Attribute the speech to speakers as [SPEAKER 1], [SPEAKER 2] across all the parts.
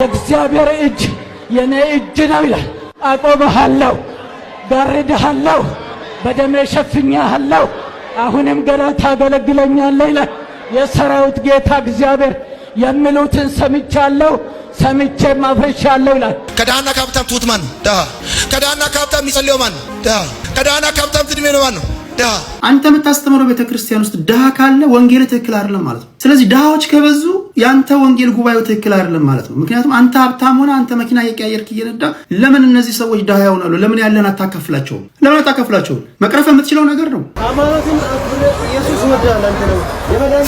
[SPEAKER 1] እግዚአብሔር እጅ የኔ እጅ ነው ይላል። አቆምሃለሁ፣ ጋርድሃለሁ፣ በደሜ ሸፍኜሃለሁ፣ አሁንም ገና ታገለግለኛለህ ይላል የሰራዊት ጌታ እግዚአብሔር። የሚሉትን ሰምቻለሁ፣ ሰምቼም አፍርሻለሁ ይላል።
[SPEAKER 2] ከዳና ካብታም ትሁት ማን ዳ ከዳና ካብታም የሚጸልየው ማን ዳ ከዳና ካብታም ትድሜ ነው ማን ዳ
[SPEAKER 3] አንተ የምታስተምረው ቤተክርስቲያን ውስጥ ዳህ ካለ ወንጌል ትክክል አይደለም ማለት ነው። ስለዚህ ዳዎች ከበዙ ያንተ ወንጌል ጉባኤው ትክክል አይደለም ማለት ነው። ምክንያቱም አንተ ሀብታም ሆነ አንተ መኪና እየቀያየርክ እየነዳ ለምን እነዚህ ሰዎች ዳህ ይሆናሉ? ለምን ያለን አታከፍላቸውም? ለምን አታከፍላቸውም? መቅረፍ የምትችለው ነገር ነው።
[SPEAKER 4] ሃይማኖትን ኢየሱስ ወዳለ አንተ ነው የመዳን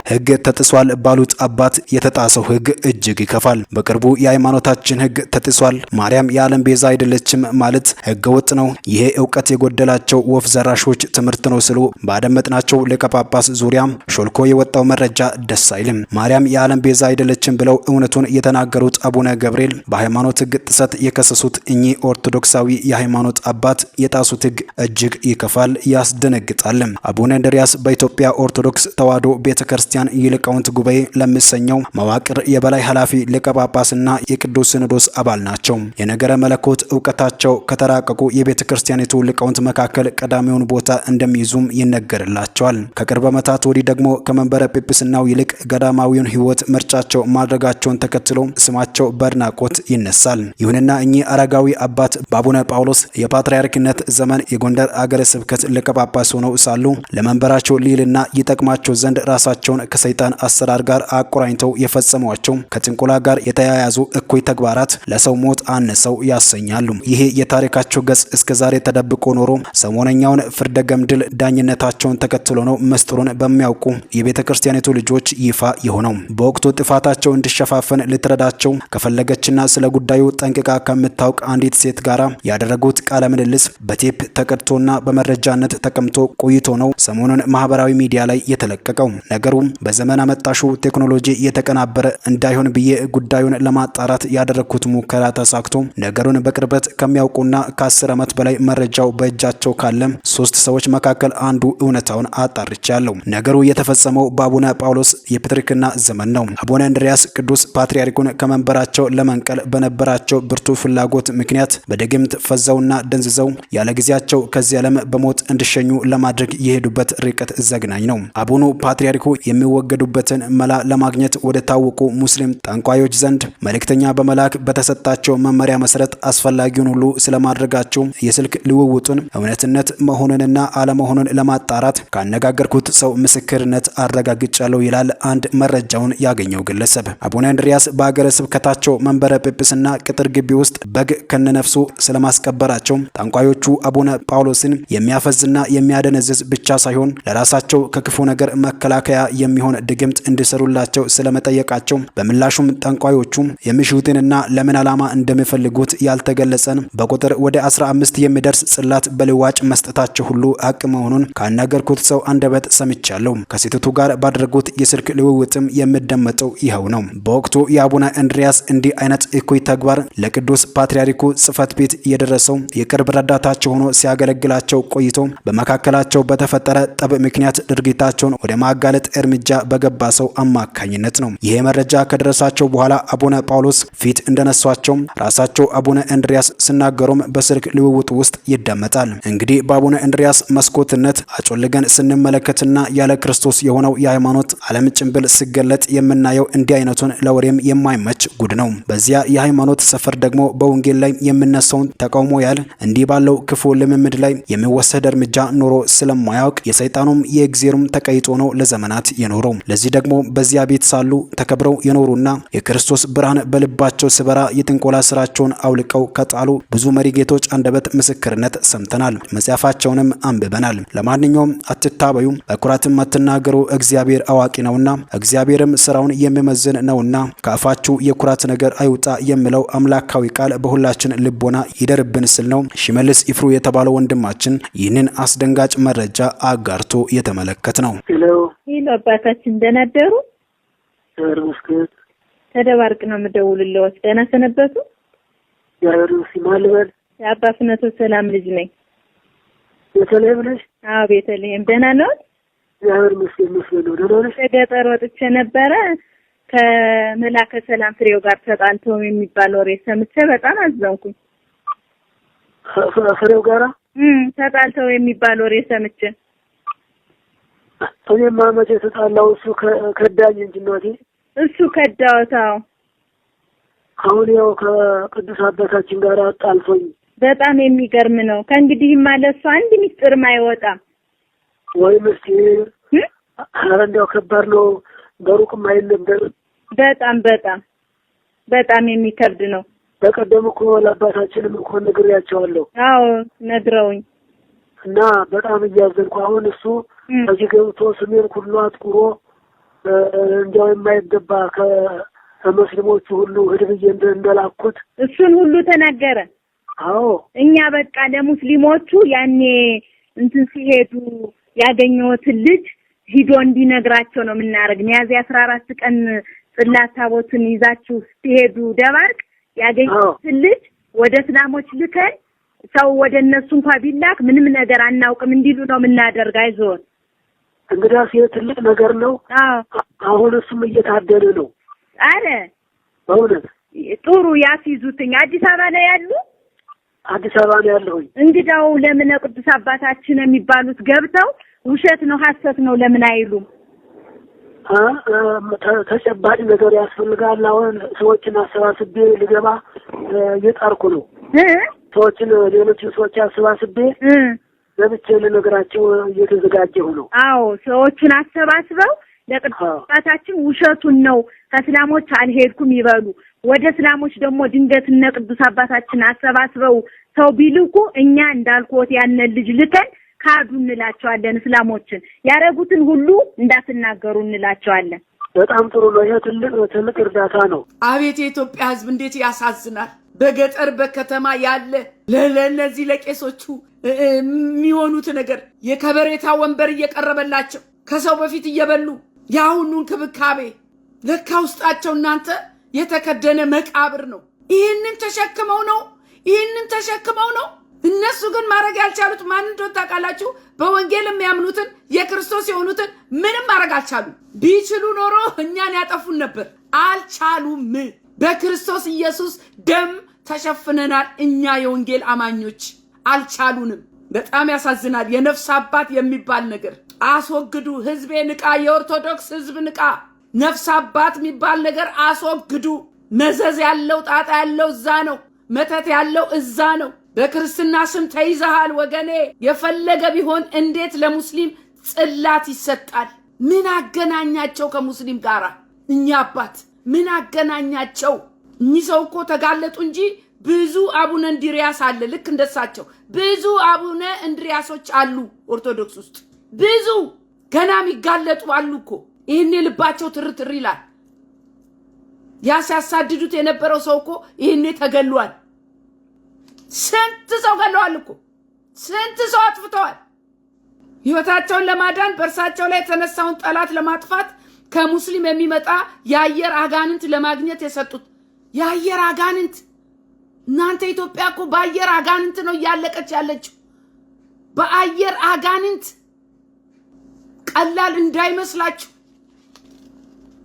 [SPEAKER 5] ሕግ ተጥሷል ባሉት አባት የተጣሰው ሕግ እጅግ ይከፋል። በቅርቡ የሃይማኖታችን ሕግ ተጥሷል፣ ማርያም የዓለም ቤዛ አይደለችም ማለት ሕገ ወጥ ነው፣ ይሄ ዕውቀት የጎደላቸው ወፍ ዘራሾች ትምህርት ነው ሲሉ ባደመጥናቸው ሊቀ ጳጳስ ዙሪያም ሾልኮ የወጣው መረጃ ደስ አይልም። ማርያም የዓለም ቤዛ አይደለችም ብለው እውነቱን የተናገሩት አቡነ ገብርኤል በሃይማኖት ሕግ ጥሰት የከሰሱት እኚህ ኦርቶዶክሳዊ የሃይማኖት አባት የጣሱት ሕግ እጅግ ይከፋል፣ ያስደነግጣል። አቡነ እንድርያስ በኢትዮጵያ ኦርቶዶክስ ተዋሕዶ ቤተክርስቲያን የሊቃውንት ጉባኤ ለሚሰኘው መዋቅር የበላይ ኃላፊ ሊቀ ጳጳስና የቅዱስ ሲኖዶስ አባል ናቸው። የነገረ መለኮት ዕውቀታቸው ከተራቀቁ የቤተክርስቲያኒቱ ሊቃውንት መካከል ቀዳሚውን ቦታ እንደሚይዙም ይነገርላቸዋል። ከቅርብ ዓመታት ወዲህ ደግሞ ከመንበረ ጵጵስናው ይልቅ ገዳማዊውን ሕይወት ምርጫቸው ማድረጋቸውን ተከትሎ ስማቸው በአድናቆት ይነሳል። ይሁንና እኚህ አረጋዊ አባት በአቡነ ጳውሎስ የፓትርያርክነት ዘመን የጎንደር አገረ ስብከት ሊቀ ጳጳስ ሆነው ሳሉ ለመንበራቸው ሊልና ይጠቅማቸው ዘንድ ራሳቸውን ከሰይጣን አሰራር ጋር አቆራኝተው የፈጸሟቸው ከጥንቆላ ጋር የተያያዙ እኩይ ተግባራት ለሰው ሞት አነሰው ያሰኛሉ። ይሄ የታሪካቸው ገጽ እስከዛሬ ተደብቆ ኖሮ ሰሞነኛውን ፍርደ ገምድል ዳኝነታቸውን ተከትሎ ነው ምስጢሩን በሚያውቁ የቤተ ክርስቲያኒቱ ልጆች ይፋ የሆነው። በወቅቱ ጥፋታቸው እንዲሸፋፈን ልትረዳቸው ከፈለገችና ስለ ጉዳዩ ጠንቅቃ ከምታውቅ አንዲት ሴት ጋራ ያደረጉት ቃለ ምልልስ በቴፕ ተቀድቶና በመረጃነት ተቀምጦ ቆይቶ ነው ሰሞኑን ማህበራዊ ሚዲያ ላይ የተለቀቀው። ነገሩ በዘመን አመጣሹ ቴክኖሎጂ የተቀናበረ እንዳይሆን ብዬ ጉዳዩን ለማጣራት ያደረኩት ሙከራ ተሳክቶ ነገሩን በቅርበት ከሚያውቁና ከ10 ዓመት በላይ መረጃው በእጃቸው ካለ 3 ሰዎች መካከል አንዱ እውነታውን አጣርቻለሁ። ነገሩ የተፈጸመው በአቡነ ጳውሎስ የፕትርክና ዘመን ነው። አቡነ እንድርያስ ቅዱስ ፓትርያርኩን ከመንበራቸው ለመንቀል በነበራቸው ብርቱ ፍላጎት ምክንያት በድግምት ፈዘውና ደንዝዘው ያለ ጊዜያቸው ከዚህ ዓለም በሞት እንዲሸኙ ለማድረግ የሄዱበት ርቀት ዘግናኝ ነው። አቡኑ ፓትርያርኩ የሚወገዱበትን መላ ለማግኘት ወደ ታወቁ ሙስሊም ጠንቋዮች ዘንድ መልእክተኛ በመላክ በተሰጣቸው መመሪያ መሰረት አስፈላጊውን ሁሉ ስለማድረጋቸው የስልክ ልውውጡን እውነትነት መሆኑንና አለመሆኑን ለማጣራት ካነጋገርኩት ሰው ምስክርነት አረጋግጫለሁ ይላል አንድ መረጃውን ያገኘው ግለሰብ። አቡነ እንድርያስ በአገረ ስብከታቸው መንበረ ጵጵስና ቅጥር ግቢ ውስጥ በግ ከነነፍሱ ስለማስቀበራቸው ጠንቋዮቹ አቡነ ጳውሎስን የሚያፈዝና የሚያደነዝዝ ብቻ ሳይሆን ለራሳቸው ከክፉ ነገር መከላከያ የሚሆን ድግምት እንዲሰሩላቸው ስለመጠየቃቸው በምላሹም ጠንቋዮቹ የሚሹትንና ለምን ዓላማ እንደሚፈልጉት ያልተገለጸን በቁጥር ወደ 15 የሚደርስ ጽላት በልዋጭ መስጠታቸው ሁሉ ሀቅ መሆኑን ካናገርኩት ሰው አንደበት ሰምቻለሁ። ከሴቲቱ ጋር ባደረጉት የስልክ ልውውጥም የሚደመጠው ይኸው ነው። በወቅቱ የአቡነ እንድርያስ እንዲህ አይነት እኩይ ተግባር ለቅዱስ ፓትርያርኩ ጽሕፈት ቤት የደረሰው የቅርብ ረዳታቸው ሆኖ ሲያገለግላቸው ቆይቶ በመካከላቸው በተፈጠረ ጠብ ምክንያት ድርጊታቸውን ወደ ማጋለጥ እርምጃ በገባ ሰው አማካኝነት ነው። ይሄ መረጃ ከደረሳቸው በኋላ አቡነ ጳውሎስ ፊት እንደነሷቸው ራሳቸው አቡነ እንድርያስ ሲናገሩም በስልክ ልውውጥ ውስጥ ይደመጣል። እንግዲህ በአቡነ እንድርያስ መስኮትነት አጮልገን ስንመለከትና ያለ ክርስቶስ የሆነው የሃይማኖት ዓለም ጭንብል ሲገለጥ የምናየው እንዲህ አይነቱን ለወሬም የማይመች ጉድ ነው። በዚያ የሃይማኖት ሰፈር ደግሞ በወንጌል ላይ የምነሳውን ተቃውሞ ያል እንዲህ ባለው ክፉ ልምምድ ላይ የሚወሰድ እርምጃ ኖሮ ስለማያውቅ የሰይጣኑም የእግዚአብሔሩም ተቀይጦ ነው ለዘመናት የኖረው። ለዚህ ደግሞ በዚያ ቤት ሳሉ ተከብረው የኖሩና የክርስቶስ ብርሃን በልባቸው ስበራ የጥንቆላ ስራቸውን አውልቀው ከጣሉ ብዙ መሪጌቶች አንደበት ምስክርነት ሰምተናል፣ መጽሐፋቸውንም አንብበናል። ለማንኛውም አትታበዩ፣ በኩራትም አትናገሩ፣ እግዚአብሔር አዋቂ ነውና እግዚአብሔርም ስራውን የሚመዝን ነውና ከአፋችሁ የኩራት ነገር አይውጣ የሚለው አምላካዊ ቃል በሁላችን ልቦና ይደርብን ስል ነው ሽመልስ ይፍሩ የተባለው ወንድማችን ይህንን አስደንጋጭ መረጃ አጋርቶ የተመለከተ ነው።
[SPEAKER 6] ሄሎ አባታችን ደህና አደሩ?
[SPEAKER 4] መስገድ
[SPEAKER 6] ተደባርቅ ነው የምደውልልዎት። ደህና ሰነበቱ?
[SPEAKER 4] ያሩ ሲማልበል
[SPEAKER 6] የአባ ፍኖተ ሰላም ልጅ ነኝ።
[SPEAKER 4] ቤተልሔም ነሽ?
[SPEAKER 6] አዎ ቤተልሔም። ደህና ነው?
[SPEAKER 4] ያሩ መስገድ ነው። ደህና ነሽ?
[SPEAKER 6] ከገጠር ወጥቼ ነበረ ከመላከ ሰላም ፍሬው ጋር ተጣልተው የሚባል ወሬ ሰምቼ በጣም አዘንኩኝ።
[SPEAKER 4] ፍሬው ጋራ
[SPEAKER 6] ተጣልተው የሚባል ወሬ ሰምቼ
[SPEAKER 4] እኔማ መቼ ተጣላው? እሱ ከዳኝ እንጂ እናቴ።
[SPEAKER 6] እሱ ከዳውታው
[SPEAKER 4] አሁን ያው ከቅዱስ አባታችን ጋር አጣልቶኝ።
[SPEAKER 6] በጣም የሚገርም ነው። ከእንግዲህ ማለት እሱ አንድ ሚስጥርም አይወጣም
[SPEAKER 4] ወይ ምስጢር? ኧረ እንደው ከባድ ነው። በሩቅም አይለም። በጣም የሚከብድ ነው። በቀደም እኮ ለአባታችንም እኮ ነግሬያቸዋለሁ።
[SPEAKER 6] አዎ ነግረውኝ
[SPEAKER 4] እና በጣም እያዘንኩ አሁን እሱ እዚህ ገብቶ ስሜን ሁሉ አጥቁሮ እንዲያው የማይገባ ከሙስሊሞቹ ሁሉ ህድብዬ እንደላኩት
[SPEAKER 6] እሱን ሁሉ ተናገረ።
[SPEAKER 4] አዎ
[SPEAKER 6] እኛ በቃ ለሙስሊሞቹ ያኔ እንትን ሲሄዱ ያገኘሁትን ልጅ ሂዶ እንዲነግራቸው ነው የምናረግ። ሚያዝያ 14 ቀን ጽላት ታቦትን ይዛችሁ ሲሄዱ ደባርቅ ያገኘሁትን ልጅ ወደ እስላሞች ልከን ሰው ወደ እነሱ እንኳን ቢላክ ምንም ነገር አናውቅም እንዲሉ ነው የምናደርግ። አይዞን
[SPEAKER 4] እንግዲያስ ትልቅ ነገር ነው። አሁን እሱም እየታደለ ነው።
[SPEAKER 6] አረ
[SPEAKER 4] በእውነት
[SPEAKER 6] ጥሩ ያስይዙትኝ። አዲስ አበባ ላይ ያሉ?
[SPEAKER 4] አዲስ አበባ ላይ ያለሁኝ።
[SPEAKER 6] እንግዳው ለምን ቅዱስ አባታችን የሚባሉት ገብተው ውሸት ነው ሐሰት ነው ለምን አይሉም?
[SPEAKER 4] ተጨባጭ ነገር ያስፈልጋል። አሁን ሰዎችን አሰባስቤ ልገባ እየጣርኩ ነው። ሰዎችን ሌሎችን ሰዎች አሰባስቤ ለብቻ ለነገራቸው እየተዘጋጀሁ ነው።
[SPEAKER 6] አዎ ሰዎችን አሰባስበው ለቅዱስ አባታችን ውሸቱን ነው ከእስላሞች አልሄድኩም ይበሉ። ወደ እስላሞች ደግሞ ድንገት እነ ቅዱስ አባታችን አሰባስበው ሰው ቢልኩ እኛ እንዳልኩት ያንን ልጅ ልከን ካዱ እንላቸዋለን። እስላሞችን ያረጉትን ሁሉ እንዳትናገሩ እንላቸዋለን።
[SPEAKER 4] በጣም ጥሩ ነው። ይሄ ትልቅ እርዳታ ነው።
[SPEAKER 7] አቤት የኢትዮጵያ ሕዝብ እንዴት ያሳዝናል። በገጠር በከተማ ያለ ለነዚህ ለቄሶቹ የሚሆኑት ነገር የከበሬታ ወንበር እየቀረበላቸው ከሰው በፊት እየበሉ ያሁኑ እንክብካቤ ለካ ውስጣቸው እናንተ የተከደነ መቃብር ነው። ይህንን ተሸክመው ነው። እነሱ ግን ማድረግ ያልቻሉት ማን እንደሆነ ታውቃላችሁ? በወንጌል የሚያምኑትን የክርስቶስ የሆኑትን ምንም ማድረግ አልቻሉ። ቢችሉ ኖሮ እኛን ያጠፉን ነበር። አልቻሉም። በክርስቶስ ኢየሱስ ደም ተሸፍነናል። እኛ የወንጌል አማኞች አልቻሉንም። በጣም ያሳዝናል። የነፍስ አባት የሚባል ነገር አስወግዱ። ህዝቤ ንቃ፣ የኦርቶዶክስ ህዝብ ንቃ። ነፍስ አባት የሚባል ነገር አስወግዱ። መዘዝ ያለው ጣጣ ያለው እዛ ነው። መተት ያለው እዛ ነው። በክርስትና ስም ተይዘሃል ወገኔ። የፈለገ ቢሆን እንዴት ለሙስሊም ጽላት ይሰጣል? ምን አገናኛቸው ከሙስሊም ጋራ? እኛ አባት ምን አገናኛቸው? እኚህ ሰው እኮ ተጋለጡ እንጂ ብዙ አቡነ እንድሪያስ አለ። ልክ እንደሳቸው ብዙ አቡነ እንድሪያሶች አሉ ኦርቶዶክስ ውስጥ ብዙ ገና የሚጋለጡ አሉ እኮ። ይህኔ ልባቸው ትርትር ይላል። ያ ሲያሳድዱት የነበረው ሰው እኮ ይህኔ ተገሏል። ስንት ሰው ገለዋል እኮ። ስንት ሰው አጥፍተዋል። ህይወታቸውን ለማዳን በእርሳቸው ላይ የተነሳውን ጠላት ለማጥፋት ከሙስሊም የሚመጣ የአየር አጋንንት ለማግኘት የሰጡት የአየር አጋንንት። እናንተ ኢትዮጵያ እኮ በአየር አጋንንት ነው እያለቀች ያለችው። በአየር አጋንንት ቀላል እንዳይመስላችሁ።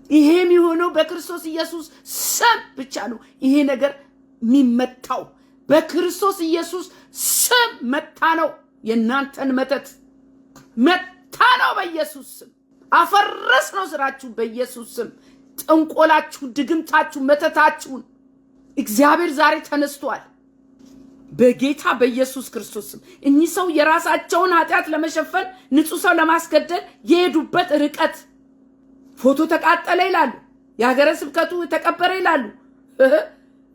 [SPEAKER 7] ይሄም የሆነው በክርስቶስ ኢየሱስ ስም ብቻ ነው። ይሄ ነገር የሚመታው በክርስቶስ ኢየሱስ ስም መታ ነው። የእናንተን መተት መታ ነው በኢየሱስ ስም። አፈረስ ነው ስራችሁ በኢየሱስ ስም። ጥንቆላችሁ፣ ድግምታችሁ፣ መተታችሁን እግዚአብሔር ዛሬ ተነስቷል በጌታ በኢየሱስ ክርስቶስ ስም። እኚህ ሰው የራሳቸውን ኃጢአት ለመሸፈን ንጹህ ሰው ለማስገደል የሄዱበት ርቀት ፎቶ ተቃጠለ ይላሉ፣ የሀገረ ስብከቱ ተቀበረ ይላሉ።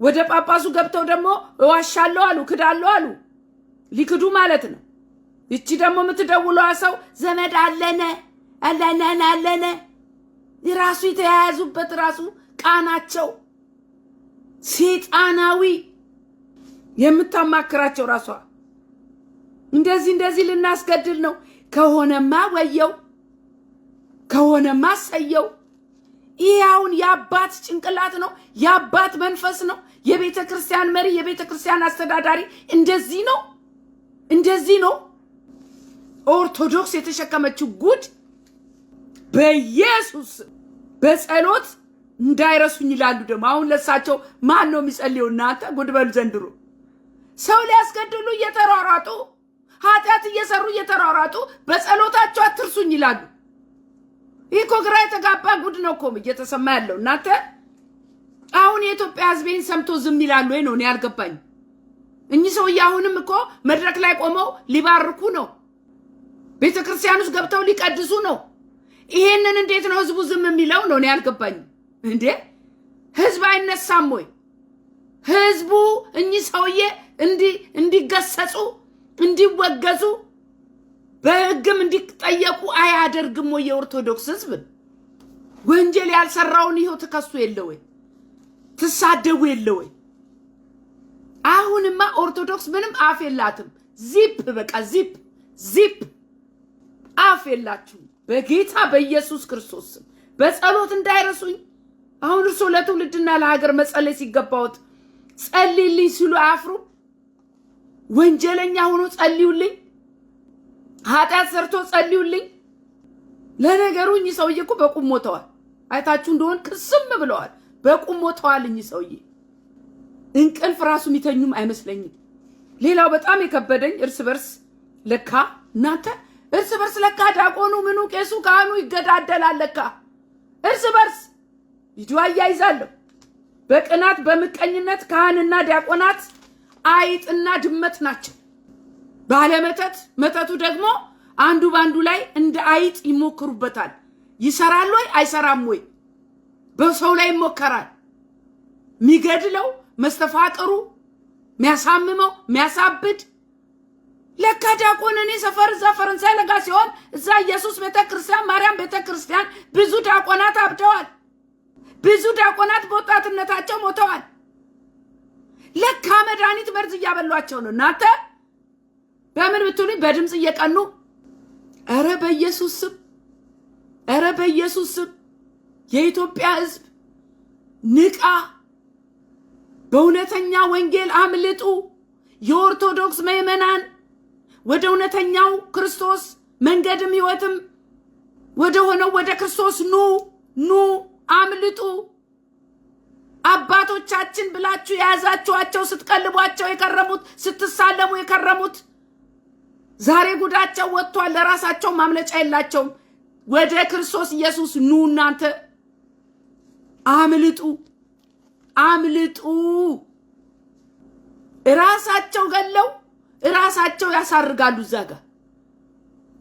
[SPEAKER 7] ወደ ጳጳሱ ገብተው ደግሞ እዋሻለሁ አሉ፣ ክዳለሁ አሉ። ሊክዱ ማለት ነው። እቺ ደግሞ የምትደውለው ሰው ዘመድ አለነ ራሱ የተያያዙበት ራሱ ቃናቸው ሰይጣናዊ የምታማክራቸው ራሷ እንደዚህ ልናስገድል ነው ከሆነማ ወየው ከሆነማ ሰየው። ይሄውን የአባት ጭንቅላት ነው፣ የአባት መንፈስ ነው። የቤተ ክርስቲያን መሪ፣ የቤተ ክርስቲያን አስተዳዳሪ እንደዚህ ነው። ኦርቶዶክስ የተሸከመችው ጉድ በኢየሱስ በጸሎት እንዳይረሱኝ ይላሉ። ደግሞ አሁን ለሳቸው ማን ነው የሚጸልየው? እናንተ ጉድ በሉ ዘንድሮ። ሰው ሊያስገድሉ እየተሯሯጡ ኃጢአት እየሰሩ እየተሯሯጡ በጸሎታቸው አትርሱኝ ይላሉ። ይህ እኮ ግራ የተጋባ ጉድ ነው እኮ እየተሰማ ያለው። እናንተ አሁን የኢትዮጵያ ሕዝቤን ሰምቶ ዝም ይላሉ ወይ ነው እኔ ያልገባኝ። እኚህ ሰውዬ አሁንም እኮ መድረክ ላይ ቆመው ሊባርኩ ነው፣ ቤተ ክርስቲያን ውስጥ ገብተው ሊቀድሱ ነው። ይሄንን እንዴት ነው ህዝቡ ዝም የሚለው ነው እኔ ያልገባኝ። እንዴ ህዝብ አይነሳም ወይ? ህዝቡ እኚህ ሰውዬ እንዲገሰጹ እንዲወገዙ በህግም እንዲጠየቁ አያደርግም ወይ? የኦርቶዶክስ ህዝብ ወንጀል ያልሰራውን ይሄው ተከሱ የለ ወይ? ተሳደቡ የለ ወይ? አሁንማ ኦርቶዶክስ ምንም አፍ የላትም። ዚፕ በቃ ዚፕ አፍ የላችሁ። በጌታ በኢየሱስ ክርስቶስ በጸሎት እንዳይረሱኝ። አሁን እርሶ ለትውልድና ለሀገር መጸለይ ሲገባውት ጸልይልኝ ሲሉ አፍሩ። ወንጀለኛ ሆኖ ጸልዩልኝ፣ ኃጢአት ሰርቶ ጸልዩልኝ። ለነገሩ እኚህ ሰውዬ እኮ በቁም ሞተዋል። አይታችሁ እንደሆን ቅስም ብለዋል። በቁም ሞተዋል እኚህ ሰውዬ። እንቅልፍ ራሱ የሚተኙም አይመስለኝም። ሌላው በጣም የከበደኝ እርስ በርስ ለካ እናንተ እርስ በርስ ለካ ዲያቆኑ ምኑ ቄሱ ካህኑ ይገዳደላል። ለካ እርስ በርስ ቪዲዮ አያይዛለሁ። በቅናት በምቀኝነት ካህንና ዲያቆናት አይጥና ድመት ናቸው። መተቱ ደግሞ አንዱ ባንዱ ላይ እንደ አይጥ ይሞክሩበታል። ይሰራል ወይ አይሰራም ወይ? በሰው ላይ ይሞከራል። የሚገድለው መስተፋቅሩ የሚያሳምመው የሚያሳብድ ለካ ዲያቆን እኔ ሰፈር እዛ ፈረንሳይ ለጋ ሲሆን እዛ ኢየሱስ ቤተክርስቲያን ማርያም ቤተክርስቲያን ብዙ ዲያቆናት አብደዋል። ብዙ ዲያቆናት በወጣትነታቸው ሞተዋል። ለካ መድኃኒት መርዝ እያበሏቸው ነው። እናንተ በምን ብትሉኝ በድምፅ እየቀኑ ኧረ በኢየሱስ ስም የኢትዮጵያ ሕዝብ ንቃ፣ በእውነተኛ ወንጌል አምልጡ። የኦርቶዶክስ ምዕመናን ወደ እውነተኛው ክርስቶስ መንገድም ሕይወትም ወደ ሆነው ወደ ክርስቶስ ኑ አምልጡ። አባቶቻችን ብላችሁ የያዛችኋቸው ስትቀልቧቸው የከረሙት ስትሳለሙ የከረሙት ዛሬ ጉዳቸው ወጥቷል። ለራሳቸው ማምለጫ የላቸውም። ወደ ክርስቶስ ኢየሱስ ኑ እናንተ አምልጡ። ራሳቸው ገለው ራሳቸው ያሳርጋሉ። ዛጋ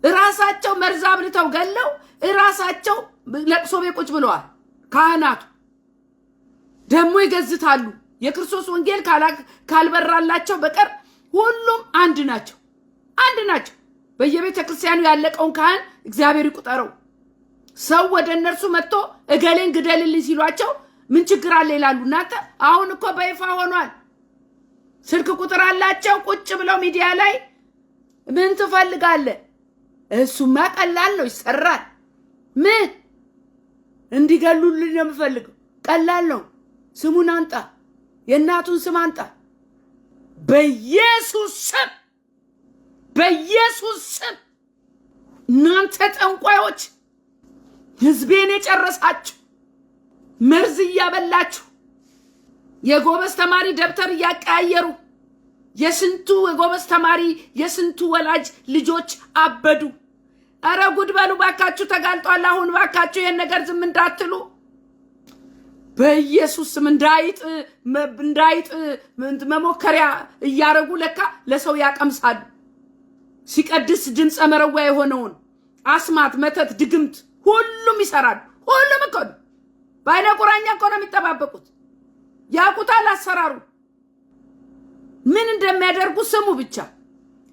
[SPEAKER 7] ራሳቸው መርዝ አብልተው ገለው ራሳቸው ለቅሶ ቤት ቁጭ ብለዋል። ካህናቱ ደግሞ ይገዝታሉ። የክርስቶስ ወንጌል ካልበራላቸው በቀር ሁሉም አንድ ናቸው። በየቤተ ክርስቲያኑ ያለቀውን ካህን እግዚአብሔር ይቁጠረው። ሰው ወደ እነርሱ መጥቶ እገሌን ግደልልኝ ሲሏቸው ምን ችግር አለ ይላሉ። እናንተ አሁን እኮ በይፋ ሆኗል። ስልክ ቁጥር አላቸው። ቁጭ ብለው ሚዲያ ላይ ምን ትፈልጋለህ? እሱማ ቀላል ነው፣ ይሰራል። ምን እንዲገሉልኝ ነው የምፈልገው? ቀላል ነው። ስሙን አንጣ፣ የእናቱን ስም አንጣ። በኢየሱስ ስም እናንተ ጠንቋዮች ህዝቤን የጨረሳችሁ መርዝ እያበላችሁ የጎበዝ ተማሪ ደብተር እያቀያየሩ የስንቱ የጎበዝ ተማሪ የስንቱ ወላጅ ልጆች አበዱ። አረ ጉድ በሉ ባካችሁ፣ ተጋልጧል። አሁን ባካችሁ ይሄን ነገር ዝም እንዳትሉ። በኢየሱስ ስም እንዳይጥ መሞከሪያ እያረጉ ለካ ለሰው ያቀምሳሉ። ሲቀድስ ድምፀ መረዋ የሆነውን አስማት፣ መተት፣ ድግምት ሁሉም ይሰራሉ። ሁሉም እኮ በአይነ ቁራኛ እኮ ነው የሚጠባበቁት። ያቁታል አሰራሩ ምን እንደሚያደርጉ ስሙ ብቻ።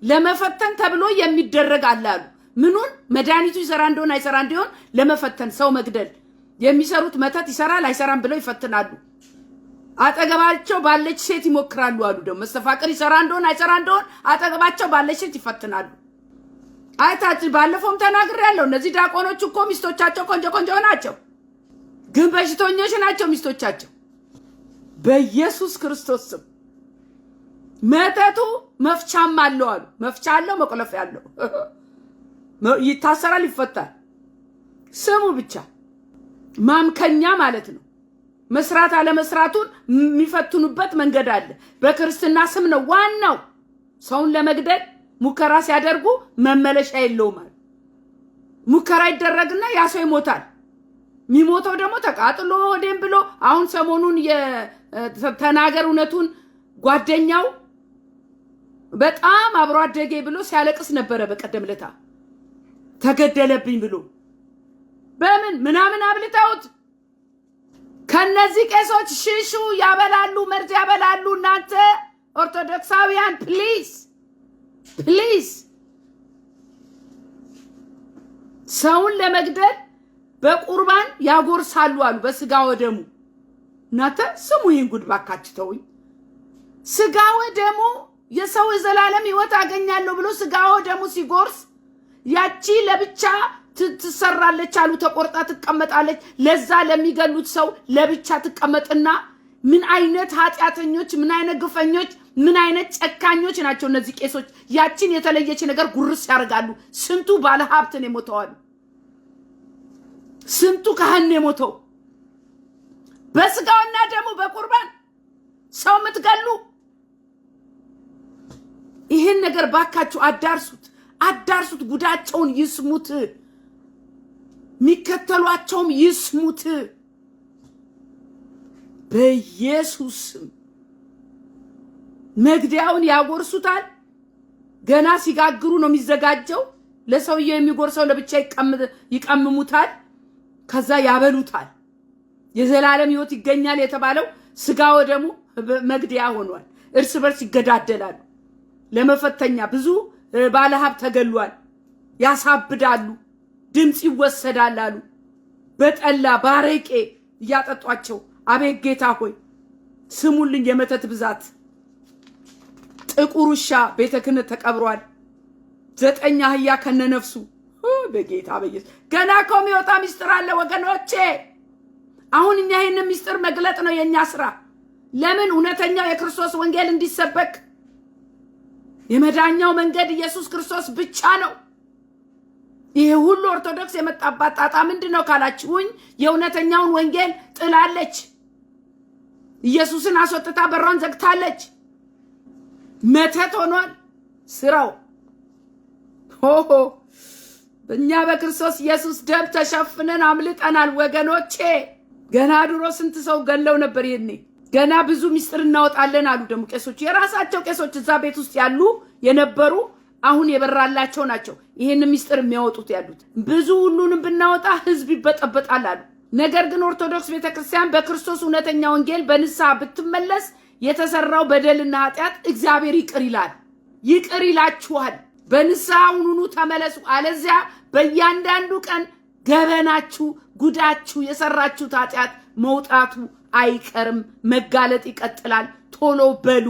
[SPEAKER 7] ለመፈተን ተብሎ የሚደረግ አላሉ። ምኑን መድኃኒቱ ይሰራ እንደሆነ አይሰራ እንደሆነ ለመፈተን ሰው መግደል የሚሰሩት መተት ይሰራል አይሰራም ብለው ይፈትናሉ። አጠገባቸው ባለች ሴት ይሞክራሉ አሉ። ደግሞ መስተፋቅር ይሰራ እንደሆነ አይሰራ እንደሆነ አጠገባቸው ባለች ሴት ይፈትናሉ። አይታችሁ ባለፈውም ተናግሬያለሁ። እነዚህ ዲያቆኖች እኮ ሚስቶቻቸው ቆንጆ ናቸው፣ ግን በሽተኞች ናቸው ሚስቶቻቸው። በኢየሱስ ክርስቶስ ስም መተቱ መፍቻም አለው አሉ። መፍቻ አለው፣ መቆለፊያ አለው። ይታሰራል፣ ይፈታል። ስሙ ብቻ ማምከኛ ማለት ነው። መስራት አለ መስራቱን የሚፈትኑበት መንገድ አለ። በክርስትና ስም ነው ዋናው። ሰውን ለመግደል ሙከራ ሲያደርጉ መመለሻ የለውም ማለት ሙከራ ይደረግና ያ ሰው ይሞታል። የሚሞተው ደግሞ ተቃጥሎ ወደም ብሎ አሁን ሰሞኑን የተናገር እውነቱን ጓደኛው በጣም አብሮ አደገ ብሎ ሲያለቅስ ነበረ። በቀደም ለታ ተገደለብኝ ብሎ በምን ምናምን አብልታውት ከነዚህ ቄሶች ሽሹ። ያበላሉ፣ መርዝ ያበላሉ። እናንተ ኦርቶዶክሳውያን ፕሊዝ ሰውን ለመግደል በቁርባን ያጎርሳሉ አሉ፣ በስጋ ወደሙ። እናንተ ስሙ ይህን ጉድ ባካችተውኝ። ስጋ ወደሙ የሰው ዘላለም ሕይወት አገኛለሁ ብሎ ስጋ ወደሙ ሲጎርስ ያቺ ለብቻ ትሰራለች አሉ። ተቆርጣ ትቀመጣለች። ለዛ ለሚገሉት ሰው ለብቻ ትቀመጥና ምን አይነት ኃጢያተኞች፣ ምን አይነት ግፈኞች፣ ምን አይነት ጨካኞች ናቸው እነዚህ ቄሶች። ያቺን የተለየች ነገር ጉርስ ያደርጋሉ። ስንቱ ባለ ሀብትን የሞተዋል፣ ስንቱ ካህን የሞተው በስጋውና ደግሞ በቁርባን ሰው ምትገሉ። ይሄን ነገር ባካችሁ አዳርሱት። ጉዳቸውን ይስሙት፣ ሚከተሏቸውም ይስሙት። በኢየሱስ መግደያውን ያጎርሱታል። ገና ሲጋግሩ ነው የሚዘጋጀው። ለሰውየው የሚጎርሰው ለብቻ ይቀምሙታል። ከዛ ያበሉታል። የዘላለም ሕይወት ይገኛል የተባለው ስጋ ወደሙ መግደያ ሆኗል። እርስ በርስ ይገዳደላሉ። ለመፈተኛ ብዙ ባለሀብት ተገሏል። ያሳብዳሉ፣ ድምጽ ይወሰዳል አሉ። በጠላ ባረቄ እያጠጧቸው። አቤት ጌታ ሆይ ስሙልኝ። የመተት ብዛት። ጥቁር ውሻ ቤተ ክህነት ተቀብሯል። 9 አህያ ከነነፍሱ። በጌታ በኢየሱስ ገና እኮ የሚወጣ ሚስጥር አለ ወገኖቼ። አሁን እኛ ይሄንን ሚስጥር መግለጥ ነው የኛ ስራ። ለምን? እውነተኛው የክርስቶስ ወንጌል እንዲሰበክ። የመዳኛው መንገድ ኢየሱስ ክርስቶስ ብቻ ነው። ይሄ ሁሉ ኦርቶዶክስ የመጣባት ጣጣ ምንድነው ካላችሁኝ፣ የእውነተኛውን ወንጌል ጥላለች። ኢየሱስን አስወጥታ በሯን ዘግታለች። መተት ሆኗል ስራው። እኛ በክርስቶስ ኢየሱስ ደም ተሸፍነን አምልጠናል ወገኖቼ። ገና ድሮ ስንት ሰው ገለው ነበር። ይሄኔ ገና ብዙ ሚስጥር እናወጣለን አሉ። ደግሞ ቄሶች፣ የራሳቸው ቄሶች እዛ ቤት ውስጥ ያሉ የነበሩ አሁን የበራላቸው ናቸው ይሄን ሚስጥር የሚያወጡት ያሉት። ብዙ ሁሉንም ብናወጣ ህዝብ ይበጠበጣል አሉ። ነገር ግን ኦርቶዶክስ ቤተክርስቲያን በክርስቶስ እውነተኛ ወንጌል በንስሐ ብትመለስ የተሰራው በደልና ኃጢአት እግዚአብሔር ይቅር ይላል፣ ይቅር ይላችኋል። በንስሐ ሁኑኑ ተመለሱ። አለዚያ በእያንዳንዱ ቀን ገበናችሁ፣ ጉዳችሁ፣ የሰራችሁት ኃጢአት መውጣቱ አይቀርም። መጋለጥ ይቀጥላል። ቶሎ በሉ።